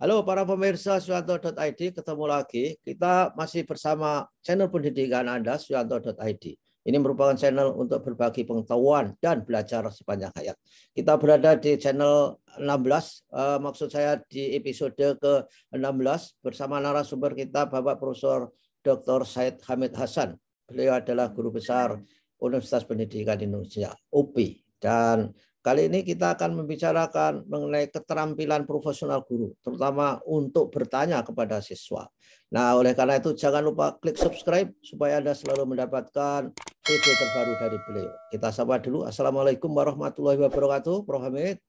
Halo para pemirsa Suyanto.id, ketemu lagi. Kita masih bersama channel pendidikan Anda, Suyanto.id. Ini merupakan channel untuk berbagi pengetahuan dan belajar sepanjang hayat. Kita berada di channel 16, maksud saya di episode ke-16 bersama narasumber kita Bapak Profesor Dr. Said Hamid Hasan. Beliau adalah guru besar Universitas Pendidikan Indonesia, UPI. Dan kali ini kita akan membicarakan mengenai keterampilan profesional guru, terutama untuk bertanya kepada siswa. Nah, oleh karena itu jangan lupa klik subscribe supaya Anda selalu mendapatkan video terbaru dari beliau. Kita sapa dulu. Assalamualaikum warahmatullahi wabarakatuh, Prof. Hamid.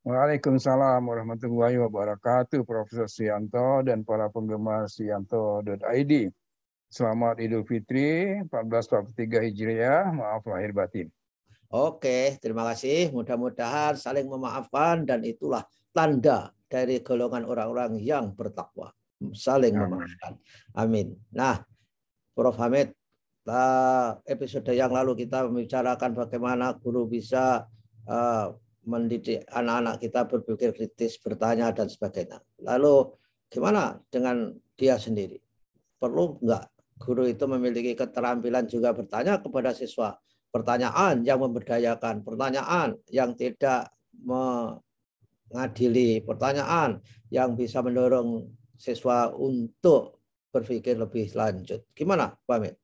Waalaikumsalam warahmatullahi wabarakatuh, Profesor Suyanto dan para penggemar Suyanto.id. Selamat Idul Fitri 1443 Hijriah, maaf lahir batin. Oke, terima kasih. Mudah-mudahan saling memaafkan dan itulah tanda dari golongan orang-orang yang bertakwa. Saling memaafkan. Amin. Nah, Prof. Hamid, episode yang lalu kita membicarakan bagaimana guru bisa mendidik anak-anak kita berpikir kritis, bertanya, dan sebagainya. Lalu gimana dengan dia sendiri? Perlu nggak guru itu memiliki keterampilan juga bertanya kepada siswa? Pertanyaan yang memberdayakan, pertanyaan yang tidak mengadili, pertanyaan yang bisa mendorong siswa untuk berpikir lebih lanjut. Gimana, Pak Hamid?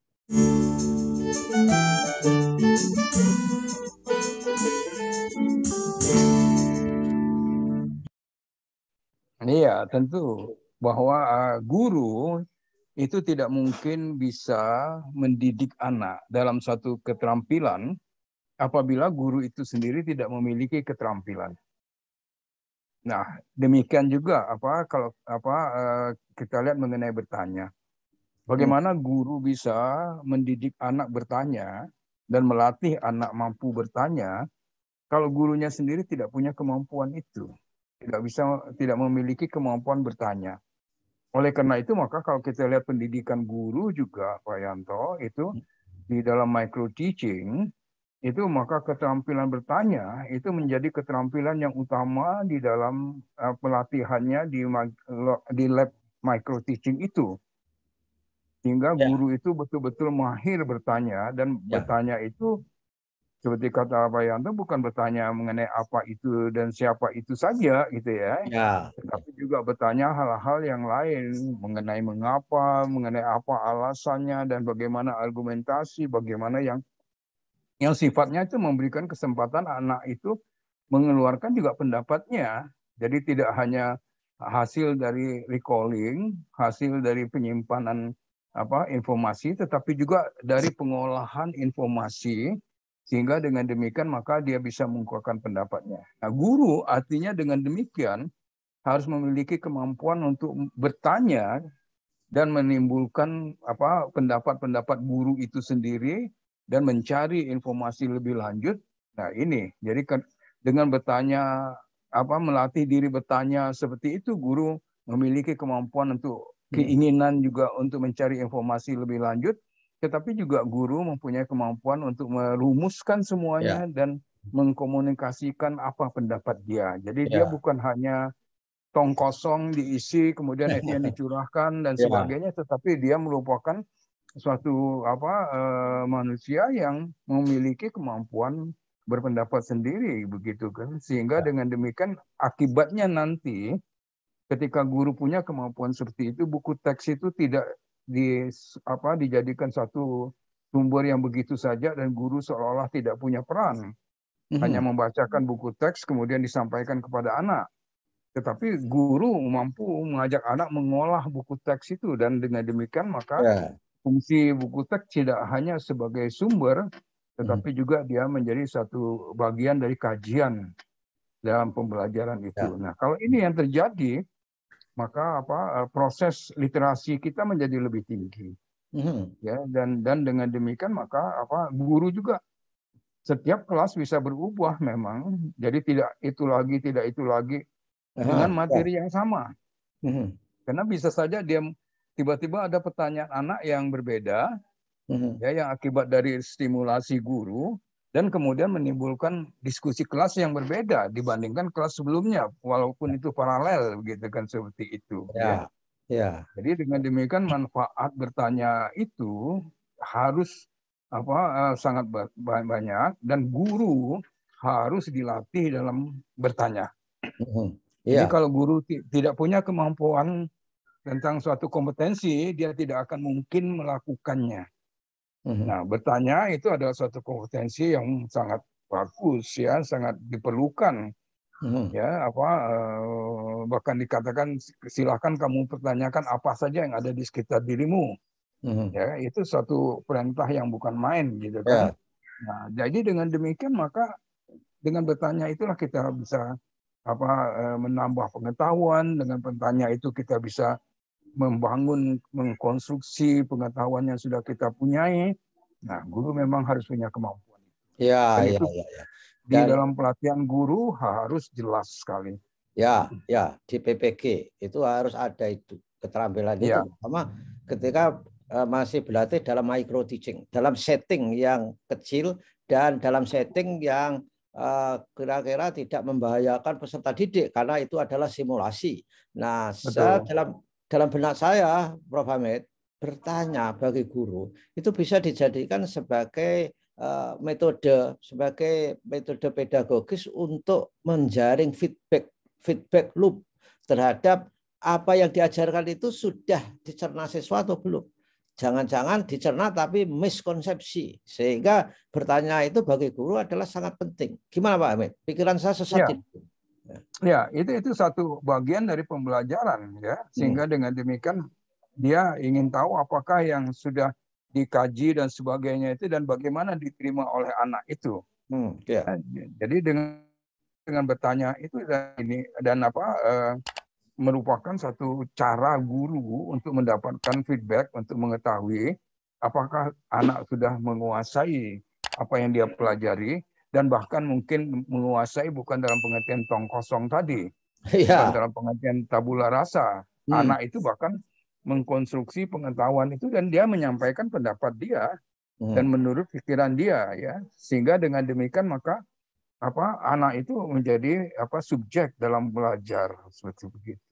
Iya, tentu bahwa guru itu tidak mungkin bisa mendidik anak dalam satu keterampilan apabila guru itu sendiri tidak memiliki keterampilan. Nah, demikian juga kalau kita lihat mengenai bertanya. Bagaimana guru bisa mendidik anak bertanya dan melatih anak mampu bertanya kalau gurunya sendiri tidak punya kemampuan itu, tidak memiliki kemampuan bertanya. Oleh karena itu, maka kalau kita lihat pendidikan guru juga, Pak Yanto, itu di dalam micro teaching, itu maka keterampilan bertanya itu menjadi keterampilan yang utama di dalam pelatihannya di lab micro teaching itu. Sehingga guru itu betul-betul mahir bertanya, dan bertanya itu seperti kata Pak Yanto bukan bertanya mengenai apa itu dan siapa itu saja gitu ya. Tetapi juga bertanya hal-hal yang lain mengenai mengapa, mengenai apa alasannya dan bagaimana argumentasi, bagaimana yang sifatnya itu memberikan kesempatan anak itu mengeluarkan juga pendapatnya. Jadi tidak hanya hasil dari recalling, hasil dari penyimpanan informasi, tetapi juga dari pengolahan informasi, sehingga dengan demikian maka dia bisa mengungkapkan pendapatnya. Nah, guru artinya dengan demikian harus memiliki kemampuan untuk bertanya dan menimbulkan pendapat-pendapat guru itu sendiri dan mencari informasi lebih lanjut. Nah, ini jadi dengan bertanya melatih diri bertanya seperti itu, guru memiliki kemampuan untuk keinginan juga untuk mencari informasi lebih lanjut, tetapi juga guru mempunyai kemampuan untuk merumuskan semuanya dan mengkomunikasikan apa pendapat dia. Jadi dia bukan hanya tong kosong diisi kemudian yang dicurahkan dan sebagainya, tetapi dia merupakan suatu manusia yang memiliki kemampuan berpendapat sendiri begitu kan, sehingga dengan demikian akibatnya nanti ketika guru punya kemampuan seperti itu, buku teks itu tidak dijadikan satu sumber yang begitu saja dan guru seolah-olah tidak punya peran, hanya membacakan buku teks kemudian disampaikan kepada anak. Tetapi guru mampu mengajak anak mengolah buku teks itu, dan dengan demikian maka fungsi buku teks tidak hanya sebagai sumber, tetapi juga dia menjadi satu bagian dari kajian dalam pembelajaran itu. Nah, kalau ini yang terjadi, maka proses literasi kita menjadi lebih tinggi. Ya, dan dengan demikian maka guru juga setiap kelas bisa berubah memang. Jadi tidak itu lagi dengan materi yang sama. Karena bisa saja dia tiba-tiba ada pertanyaan anak yang berbeda, ya, yang akibat dari stimulasi guru, dan kemudian menimbulkan diskusi kelas yang berbeda dibandingkan kelas sebelumnya, walaupun itu paralel begitu kan, seperti itu. Ya, ya. Jadi dengan demikian manfaat bertanya itu harus sangat banyak, dan guru harus dilatih dalam bertanya. Jadi Ya. kalau guru tidak punya kemampuan tentang suatu kompetensi, dia tidak akan mungkin melakukannya. Nah, bertanya itu adalah suatu kompetensi yang sangat bagus ya, sangat diperlukan. Ya, bahkan dikatakan silahkan kamu pertanyakan apa saja yang ada di sekitar dirimu. Ya, itu suatu perintah yang bukan main gitu kan. Nah, jadi dengan demikian maka dengan bertanya itulah kita bisa menambah pengetahuan. Dengan bertanya itu kita bisa membangun, mengkonstruksi pengetahuan yang sudah kita punyai. Nah, guru memang harus punya kemampuan. Ya, Dan ya, itu ya, ya. di dalam pelatihan guru harus jelas sekali. Ya, ya, di PPG itu harus ada itu keterampilan itu. Sama ketika masih berlatih dalam micro teaching, dalam setting yang kecil dan dalam setting yang kira-kira tidak membahayakan peserta didik karena itu adalah simulasi. Nah, dalam benak saya, Prof. Hamid, bertanya bagi guru itu bisa dijadikan sebagai metode pedagogis untuk menjaring feedback loop terhadap apa yang diajarkan itu sudah dicerna siswa atau belum. Jangan-jangan dicerna tapi miskonsepsi. Sehingga bertanya itu bagi guru adalah sangat penting. Gimana Pak Hamid? Pikiran saya sesat itu. Ya, itu satu bagian dari pembelajaran ya. Sehingga dengan demikian dia ingin tahu apakah yang sudah dikaji dan sebagainya itu dan bagaimana diterima oleh anak itu. Jadi dengan bertanya itu merupakan satu cara guru untuk mendapatkan feedback, untuk mengetahui apakah anak sudah menguasai apa yang dia pelajari, dan bahkan mungkin menguasai bukan dalam pengertian tong kosong tadi, bukan dalam pengertian tabula rasa. Anak itu bahkan mengkonstruksi pengetahuan itu dan dia menyampaikan pendapat dia dan menurut pikiran dia ya, sehingga dengan demikian maka anak itu menjadi subjek dalam belajar seperti begitu.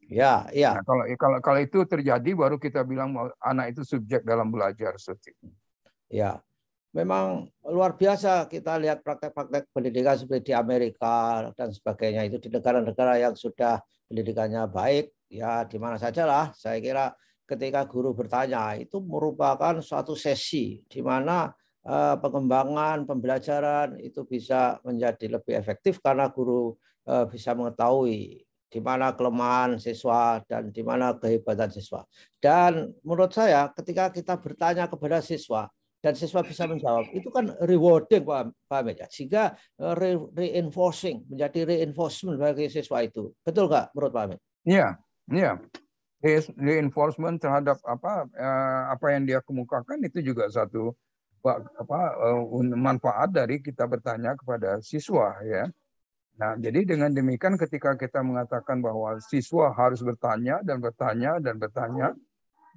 Ya, ya. Nah, kalau itu terjadi baru kita bilang anak itu subjek dalam belajar seperti itu. Ya. Memang luar biasa kita lihat praktek-praktek pendidikan seperti di Amerika dan sebagainya, itu di negara-negara yang sudah pendidikannya baik, ya di mana sajalah. Saya kira ketika guru bertanya itu merupakan suatu sesi di mana pengembangan pembelajaran itu bisa menjadi lebih efektif karena guru bisa mengetahui di mana kelemahan siswa dan di mana kehebatan siswa. Dan menurut saya ketika kita bertanya kepada siswa dan siswa bisa menjawab, itu kan rewarding Pak Hamid ya, sehingga reinforcing, menjadi reinforcement bagi siswa itu. Betul nggak menurut Pak Hamid? Iya, iya. Reinforcement terhadap apa yang dia kemukakan itu juga satu manfaat dari kita bertanya kepada siswa ya. Nah, jadi dengan demikian ketika kita mengatakan bahwa siswa harus bertanya dan bertanya dan bertanya,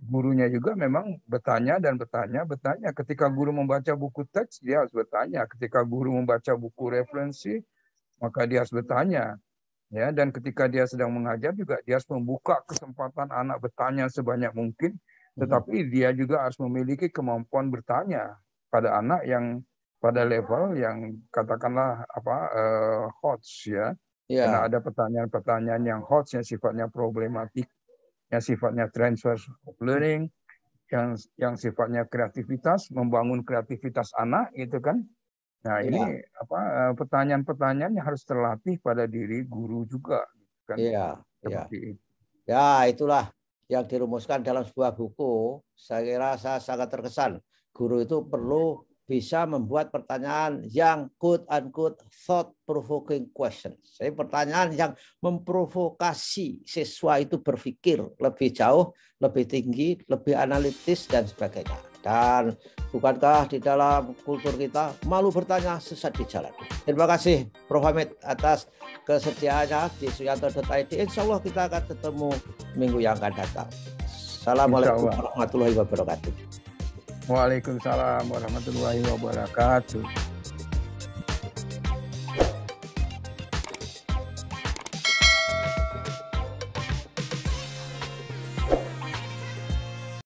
gurunya juga memang bertanya dan bertanya. Ketika guru membaca buku teks, dia harus bertanya. Ketika guru membaca buku referensi, maka dia harus bertanya. Ya, dan ketika dia sedang mengajar juga dia harus membuka kesempatan anak bertanya sebanyak mungkin. Tetapi dia juga harus memiliki kemampuan bertanya pada anak yang pada level yang katakanlah HOTS ya. Karena ada pertanyaan-pertanyaan yang HOTS yang sifatnya problematik, yang sifatnya transfer of learning, yang sifatnya kreativitas, membangun kreativitas anak itu kan. Nah, ini pertanyaan-pertanyaan yang harus terlatih pada diri guru juga kan. Seperti itu. Ya, itulah yang dirumuskan dalam sebuah buku. Saya kira saya sangat terkesan. Guru itu perlu bisa membuat pertanyaan yang quote-unquote thought-provoking question. Jadi pertanyaan yang memprovokasi siswa itu berpikir lebih jauh, lebih tinggi, lebih analitis, dan sebagainya. Dan bukankah di dalam kultur kita malu bertanya sesat di jalan. Terima kasih Prof. Hamid atas kesediaannya di suyanto.id. Insya Allah kita akan ketemu minggu yang akan datang. Assalamualaikum warahmatullahi wabarakatuh. Waalaikumsalam warahmatullahi wabarakatuh.